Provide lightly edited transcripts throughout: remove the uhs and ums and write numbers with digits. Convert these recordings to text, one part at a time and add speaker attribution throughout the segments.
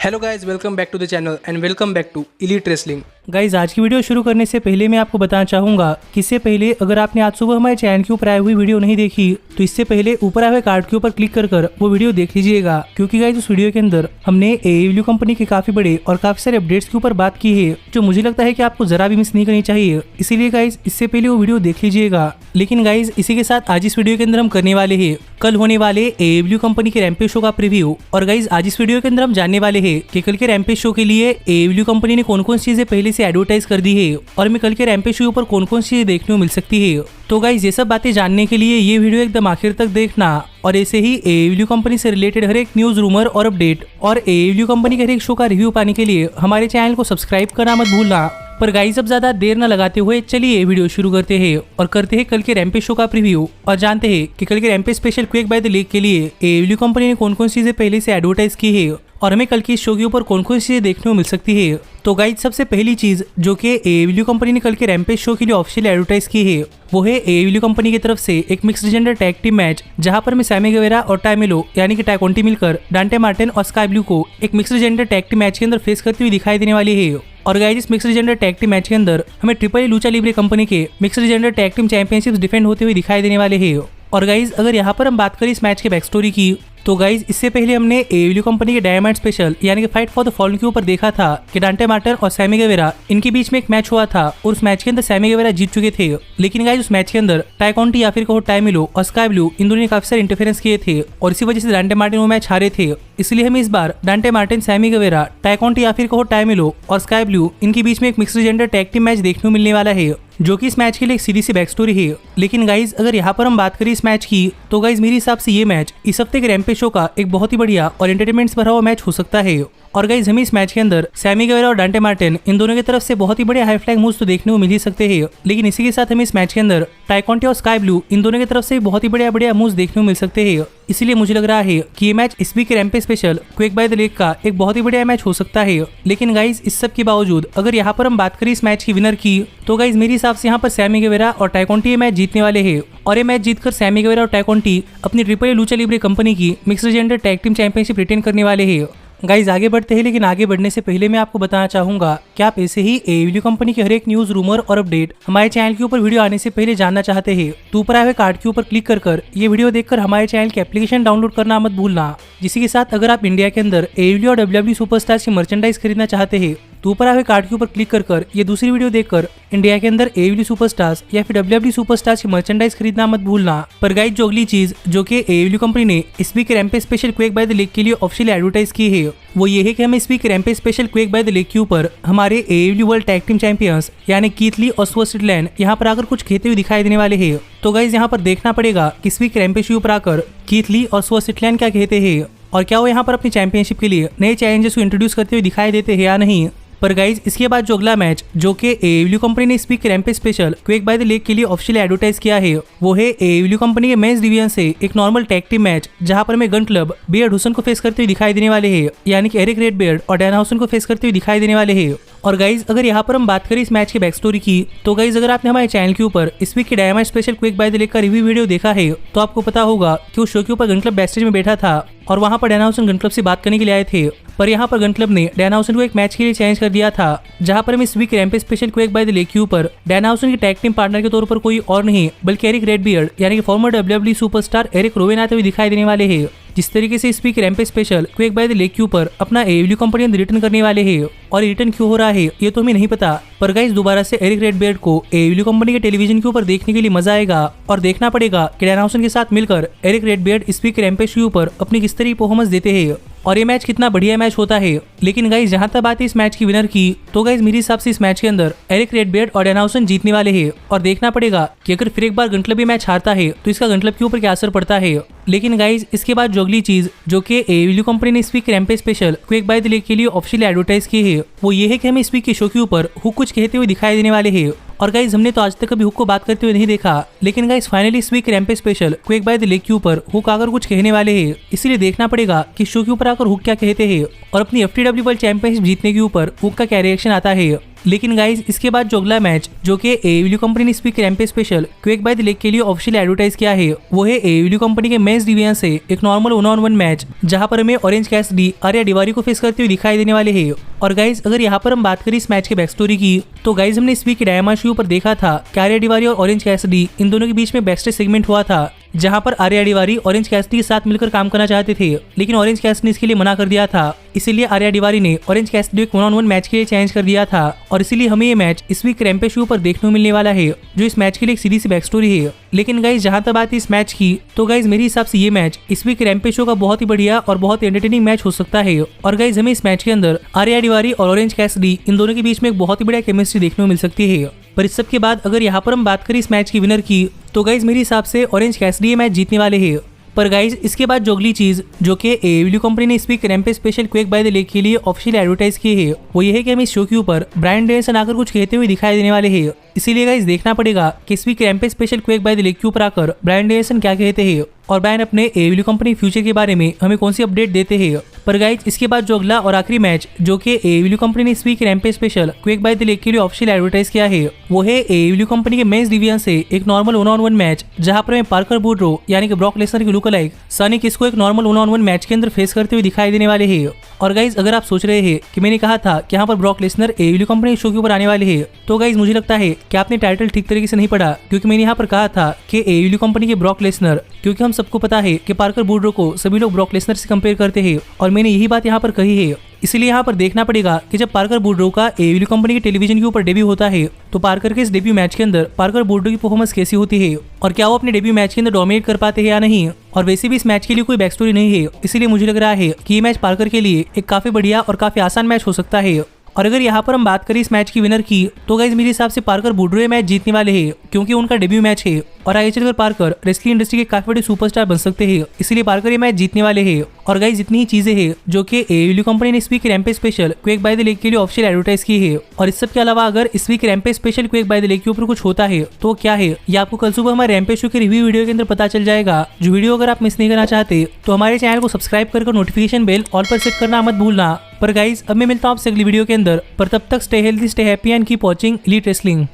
Speaker 1: Hello guys, welcome back to the channel and welcome back to Elite Wrestling.
Speaker 2: Guys आज की video शुरू करने से पहले मैं आपको बताना चाहूंगा कि इससे पहले अगर आपने आज सुबह हमारे चैनल के ऊपर आई हुई वीडियो नहीं देखी तो इससे पहले ऊपर आए हुए कार्ड के ऊपर क्लिक कर वो वीडियो देख लीजिएगा, क्योंकि गाइज उस वीडियो के अंदर हमने एएडब्ल्यू कंपनी के काफी बड़े और काफी सारे अपडेट्स के ऊपर बात की है जो मुझे लगता है कि आपको जरा भी मिस नहीं करनी चाहिए। इसीलिए गाइज इससे पहले वो वीडियो देख लीजिएगा। लेकिन गाइज इसी के साथ आज इस वीडियो के अंदर हम करने वाले हैं कल होने वाले एएडब्ल्यू कंपनी के रैम्पेज शो का प्रीव्यू। और गाइज आज इस वीडियो के अंदर हम जानने वाले हैं कि कल के रैम्पेज शो के लिए एएडब्ल्यू कंपनी ने कौन कौन सी चीजें पहले से एडवर्टाइज कर दी है और हमें कल के रैम्पेज शो पर कौन कौन सी चीजें देखने को मिल सकती है। तो गाइज ये सब बातें जानने के लिए ये वीडियो एकदम आखिर तक देखना और ऐसे ही एएडब्ल्यू कंपनी से रिलेटेड हर एक न्यूज, रूमर और अपडेट और एएडब्ल्यू कंपनी के हर एक शो का रिव्यू पाने के लिए हमारे चैनल को सब्सक्राइब करना मत भूलना। पर गाइज अब ज्यादा देर न लगाते हुए चलिए वीडियो शुरू करते हैं और करते हैं कल के रैम्पेज शो का प्रीव्यू और जानते हैं कि कल के rampage special Quake by the Lake के लिए एएडब्ल्यू कंपनी ने कौन कौन सी चीजें पहले से एडवर्टाइज की है और हमें कल की इस शो के ऊपर कौन कौन सी चीजें देखने को मिल सकती है। तो गाइज सबसे पहली चीज जो कि एएडब्ल्यू कंपनी ने कल के रैम्पेज शो के लिए ऑफिशियल एडवर्टाइज की है वो है एएडब्ल्यू कंपनी की तरफ से एक mixed gender tag team match, जहां पर मैं सैमी गेवेरा और टाइमेलो यानी कि टाइकोंटी मिलकर डांटे मार्टिन और स्काई ब्लू को एक mixed gender tag team match के अंदर फेस करती हुई दिखाई देने वाली है। और गाइज इस mixed gender tag team match के अंदर हमें ट्रिपल लूचा लिब्रे कंपनी के mixed gender tag team championship defend होते हुए दिखाई देने वाले हैं। और गाइज अगर यहाँ पर हम बात करें इस मैच के बैक स्टोरी की तो गाइज इससे पहले हमने एएडब्ल्यू कंपनी के डायमंड स्पेशल यानी कि फाइट फॉर द फॉलन के ऊपर देखा था कि डांटे मार्टिन और सैमी गेवेरा इनके बीच में एक मैच हुआ था और उस मैच के अंदर सैमी गेवेरा जीत चुके थे। लेकिन गाइज उस मैच के अंदर टाइकोंटी या फिर कहो टाइमेलो और स्काई ब्लू इन दोनों ने काफी सारे इंटरफेरेंस किए थे और इसी वजह से डांटे मार्टिन वो मैच हारे थे। इसलिए हमें इस बार डांटे मार्टिन, सैमी गेवेरा, टाइकोंटी या फिर कहो टाइमेलो और स्काई ब्लू इनके बीच में एक mixed gender tag team match देखने को मिलने वाला है जो कि इस मैच के लिए एक सीधी सी बैक स्टोरी है। लेकिन गाइज अगर यहाँ पर हम बात करें इस मैच की तो गाइज मेरे हिसाब से ये मैच इस हफ्ते के रैम्पेज शो का एक बहुत ही बढ़िया और एंटरटेनमेंट से भरा हुआ मैच हो सकता है। और गाइज हमें इस मैच के अंदर सैमी गेवेरा और डांटे मार्टिन इन दोनों की तरफ से बहुत ही बड़े हाई फ्लैग मूव्स तो देखने को मिल ही सकते हैं। लेकिन इसी के साथ हमें इस मैच के अंदर टाइकोंटी और स्काई ब्लू इन दोनों की तरफ से बहुत ही बढ़िया मूव्स देखने को मिल सकते हैं। इसीलिए मुझे लग रहा है कि ये मैच इस वीक के rampage special Quake by the lake का एक बहुत ही बढ़िया मैच हो सकता है। लेकिन गाइज इस सब के बावजूद अगर यहाँ पर हम बात करें इस मैच की विनर की तो गाइज मेरे हिसाब से यहाँ पर सैमी गेवेरा और टाइकोंटी ये मैच जीतने वाले हैं और ये मैच जीतकर सैमी गेवेरा और टाइकोंटी अपनी ट्रिपल लूचा लिब्रे कंपनी की mixed gender tag team championship retain करने वाले हैं। गाइज आगे बढ़ते हैं, लेकिन आगे बढ़ने से पहले मैं आपको बताना चाहूंगा कि आप ऐसे ही एएडब्ल्यू कंपनी के हर एक न्यूज, रूमर और अपडेट हमारे चैनल के ऊपर वीडियो आने से पहले जानना चाहते हैं तो ऊपर आए हुए कार्ड के ऊपर क्लिक कर ये वीडियो देखकर हमारे चैनल की एप्लीकेशन डाउनलोड करना मत भूलना। जिसी के साथ अगर आप इंडिया के अंदर एएडब्ल्यू और डब्ल्यूडब्ल्यूई सुपरस्टार्स की मर्चेंडाइज खरीदना चाहते हैं तो ऊपर आए हुए कार्ड के ऊपर क्लिक कर ये दूसरी वीडियो देखकर इंडिया के अंदर एएडब्ल्यू सुपरस्टार्स या फिर डब्ल्यूडब्ल्यूई सुपरस्टार्स की मर्चेंडाइज खरीदना मत भूलना। पर गाइज जो अगली चीज जो कि एएडब्ल्यू कंपनी ने इस week Rampage special Quake by the Lake के लिए ऑफिशियल एडवर्टाइज की है वो ये है कि हमें इस week Rampage special Quake by the Lake के ऊपर हमारे AEW world tag team champions यानी कीथ ली और स्वर्ट स्टिटलैंड यहाँ पर आकर कुछ खेलते हुए दिखाई देने वाले हैं। तो गाइज यहाँ पर देखना पड़ेगा कि इस वीक रैम्पेज के ऊपर आकर कीथ ली और स्वर्ट स्टिटलैंड क्या कहते हैं और क्या वो यहाँ पर अपनी चैंपियनशिप के लिए नए चैलेंजर्स को इंट्रोड्यूस करते हुए दिखाई देते हैं या नहीं। पर गाइज इसके बाद जो अगला मैच जो कि एएडब्ल्यू कंपनी ने इस week Rampage special Quake by the Lake के लिए ऑफिशियल एडवर्टाइज किया है वो है एएडब्ल्यू कंपनी के मेंस डिवीजन से एक नॉर्मल टैग टीम मैच, जहां पर हमें गन क्लब बियर्ड हुसन को फेस करते हुए दिखाई देने वाले हैं यानी कि एरिक रेडबियर्ड और डैना हुसन को फेस करते हुए दिखाई देने वाले हैं। और गाइज अगर यहाँ पर हम बात करें इस मैच के बैक स्टोरी की तो गाइज अगर आपने हमारे चैनल के ऊपर इस वीक के diamond special Quake by the lake का रिव्यू वीडियो देखा है तो आपको पता होगा कि उस शो के ऊपर गन क्लब बैकस्टेज में बैठा था और वहां पर डैना हुसन गन क्लब से बात करने के लिए आए थे। पर यहाँ पर गन क्लब ने डैना हुसन को एक मैच के लिए चेंज कर दिया था, जहां पर हम इस week Rampage special Quake by the Lake के ऊपर डैना हुसन के टैग टीम पार्टनर के तौर पर कोई और नहीं बल्कि एरिक रेडबियर्ड यानी कि फॉर्मर डब्ल्यूडब्ल्यूई सुपरस्टार एरिक रोवेन आते हुए दिखाई देने वाले हैं। जिस तरीके से इस week Rampage special Quake by the Lake के ऊपर अपना एएडब्ल्यू कंपनी रिटर्न करने वाले हैं और रिटर्न क्यों हो रहा है ये तो हमें नहीं पता। पर गाइस दोबारा से एरिक रेडबियर्ड को एएडब्ल्यू कंपनी के टेलीविजन के ऊपर देखने के लिए मजा आएगा और देखना पड़ेगा कि डैना हुसन के साथ मिलकर एरिक रेडबियर्ड इस वीक रैम्पेज के ऊपर अपनी किस तरह परफॉर्मेंस देते हैं और ये मैच कितना बढ़िया मैच होता है। लेकिन गाइस जहां तक बात है इस मैच की विनर की तो गाइस मेरे हिसाब से इस मैच के अंदर एरिक रेडबियर्ड और डैना हुसन जीतने वाले हैं और देखना पड़ेगा कि अगर फिर एक बार गन क्लब ये मैच हारता है तो इसका गन क्लब के ऊपर क्या असर पड़ता है। लेकिन गाइज इसके बाद जो अगली चीज जो कि एएडब्ल्यू कंपनी ने इस week Rampage special Quake by the Lake के लिए ऑफिशियल एडवर्टाइज की है वो ये है कि हमें इस वीक के शो के ऊपर हुक कुछ कहते हुए दिखाई देने वाले हैं। और गाइज हमने तो आज तक कभी हुक को बात करते हुए नहीं देखा, लेकिन गाइज फाइनली इस week Rampage special Quake by the Lake के ऊपर हुक आकर कुछ कहने वाले हैं। इसीलिए देखना पड़ेगा कि शो के ऊपर आकर हुक क्या कहते हैं और अपनी FTW वर्ल्ड चैंपियनशिप जीतने के ऊपर हुक का क्या रिएक्शन आता है। लेकिन गाइज इसके बाद जो अगला मैच जो कि AEW कंपनी ने इस week Rampage special Quake by the Lake के लिए ऑफिशियल एडवर्टाइज किया है वो है AEW कंपनी के मेंस डिवीजन से एक नॉर्मल 1-on-1 मैच जहां पर हमें ऑरेंज कैसिडी आर्या डिवारी को फेस करते हुए दिखाई देने वाले हैं। और गाइज अगर यहाँ पर हम बात करें इस मैच के बैक स्टोरी की तो गाइज हमने इस वीक के डायमंड शो पर देखा था कि आर्या डिवारी और ऑरेंज कैसिडी इन दोनों के बीच में बैकस्टेज सेगमेंट हुआ था जहां पर आर्या डिवारी ऑरेंज कैसिडी के साथ मिलकर काम करना चाहते थे लेकिन ऑरेंज कैसिडी ने इसके लिए मना कर दिया था। इसीलिए आर्या डिवारी ने ऑरेंज कैसिडी को 1-on-1 मैच के लिए चेंज कर दिया था और इसीलिए हमें ये मैच इस वीक रैम्पेज शो पर देखने को मिलने वाला है जो इस मैच के लिए एक सीधी सी बैक स्टोरी है। लेकिन गाइज जहां तक बात है इस मैच की तो गाइज मेरे हिसाब से ये मैच इस वीक रैम्पेज शो का बहुत ही बढ़िया और बहुत एंटरटेनिंग मैच हो सकता है। और गाइज हमें इस मैच के अंदर आर्या डिवारी और ऑरेंज कैसिडी इन दोनों के बीच में एक बहुत ही बढ़िया केमिस्ट्री देखने को मिल सकती है। पर इस सब के बाद अगर यहाँ पर हम बात करें इस मैच की विनर की तो गाइज मेरे हिसाब से ऑरेंज कैसिडी ये मैच जीतने वाले हैं। पर गाइज इसके बाद जो अगली चीज जो कि AEW कंपनी ने इस week Rampage special Quake by the Lake के लिए ऑफिशियल एडवर्टाइज की है वो ये है कि हम इस शो के ऊपर ब्रायन डेनियल्सन आकर कुछ कहते हुए दिखाई देने वाले हैं। इसीलिए गाइज देखना पड़ेगा कि इस week Rampage special Quake by the Lake के ऊपर आकर ब्रायन डेनियल्सन क्या कहते हैं और ब्रायन अपने AEW कंपनी फ्यूचर के बारे में हमें कौन सी अपडेट देते हैं। पर गाइज इसके बाद जो अगला और आखिरी मैच जो कि AEW कंपनी ने इस week Rampage special Quake by the Lake के लिए ऑफिशियल एडवर्टाइज किया है वो है AEW कंपनी के मेंस डिवीजन से एक नॉर्मल 1-on-1 मैच जहां पर हमें पार्कर वुडरो यानी कि ब्रॉक लेसनर के लुक अलाइक सनी किसको एक नॉर्मल 1-on-1 मैच के अंदर फेस करते हुए दिखाई देने वाले हैं। और गाइज अगर आप सोच रहे हैं कि मैंने कहा था कि यहाँ पर Brock Lesnar AEW company show के ऊपर आने वाले हैं तो गाइज मुझे लगता है कि आपने टाइटल ठीक तरीके से नहीं पढ़ा क्योंकि मैंने यहाँ पर कहा था कि AEW कंपनी के ब्रॉक लेसनर क्योंकि हम सबको पता है कि पार्कर वुडरो को सभी लोग ब्रॉक लेसनर से कंपेयर करते हैं और मैंने यही बात यहाँ पर कही है। इसलिए यहाँ पर देखना पड़ेगा कि जब पार्कर वुडरो का AEW कंपनी के टेलीविजन के ऊपर डेब्यू होता है तो पार्कर के इस डेब्यू मैच के अंदर पार्कर वुडरो की परफॉर्मेंस कैसी होती है और क्या वो अपने डेब्यू मैच के अंदर डोमिनेट कर पाते हैं या नहीं। और वैसे भी इस मैच के लिए कोई बैक स्टोरी नहीं है इसलिए मुझे लग रहा है कि ये मैच पार्कर के लिए एक काफी बढ़िया और काफी आसान मैच हो सकता है। और अगर यहाँ पर हम बात करें इस मैच की विनर की तो गाइज मेरे हिसाब से पार्कर वुडरो ये मैच जीतने वाले हैं क्योंकि उनका डेब्यू मैच है और आगे चलकर पार्कर रेसलिंग इंडस्ट्री के काफी बड़े सुपरस्टार बन सकते हैं इसलिए पार्कर ये मैच जीतने वाले हैं। और गाइज इतनी ही चीजें हैं जो कि AEW कंपनी ने इस week Rampage special Quake by the Lake के लिए ऑफिशियल एडवर्टाइज की है। और इस सब के अलावा अगर इस week Rampage special Quake by the Lake के ऊपर कुछ होता है तो क्या है ये आपको कल सुबह हमारे रैम्पेज शो के रिव्यू वीडियो के अंदर पता चल जाएगा। जो वीडियो अगर आप मिस नहीं करना चाहते तो हमारे चैनल को सब्सक्राइब कर नोटिफिकेशन बेल ऑल पर सेट करना मत भूलना। पर गाइज अब मैं मिलता हूँ आपसे अगली वीडियो के अंदर पर तब तक stay healthy stay happy and keep watching elite wrestling.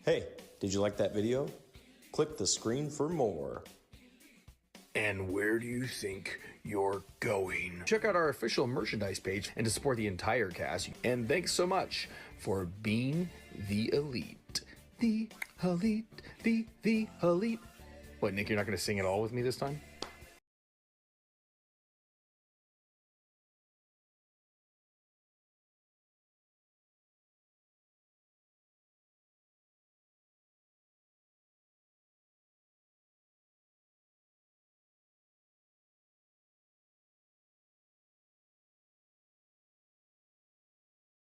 Speaker 3: Hey, did you like that video? Click the screen for more.
Speaker 4: And where do you think you're going? Check out our official merchandise page and to support the entire cast. And thanks so much for being the elite. The elite, the elite. What, Nick, you're not going to sing it all with me this time?